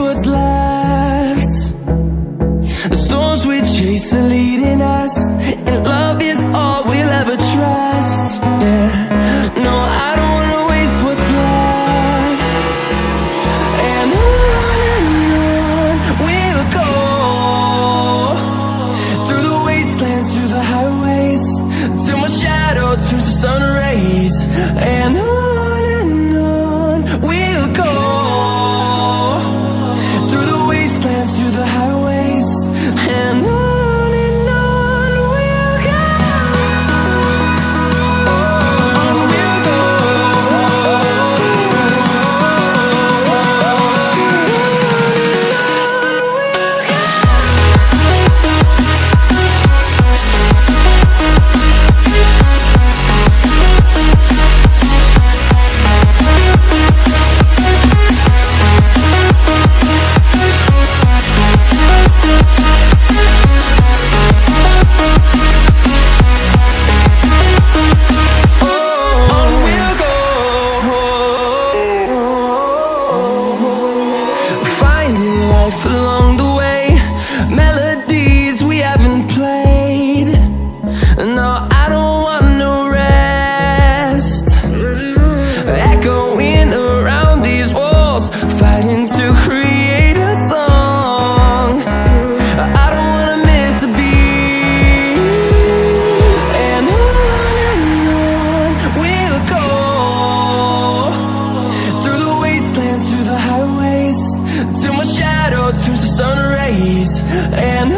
what's left. The storms we chase are leading us, and love is all we'll ever trust. Yeah, no, I don't wanna waste what's left. And on we'll go, through the wastelands, through the highways, till my shadow turns to sun rays. And on we'll go, through the wastelands, through the highways, and on we'll go. On we'll go. Finding life along the way, melodies we haven't played. No, I don't want no rest. Echoing around these walls, fighting to create a song. I don't wanna miss a beat. And on we'll go, through the wastelands, through the highways, till my shadow turns to sun rays. And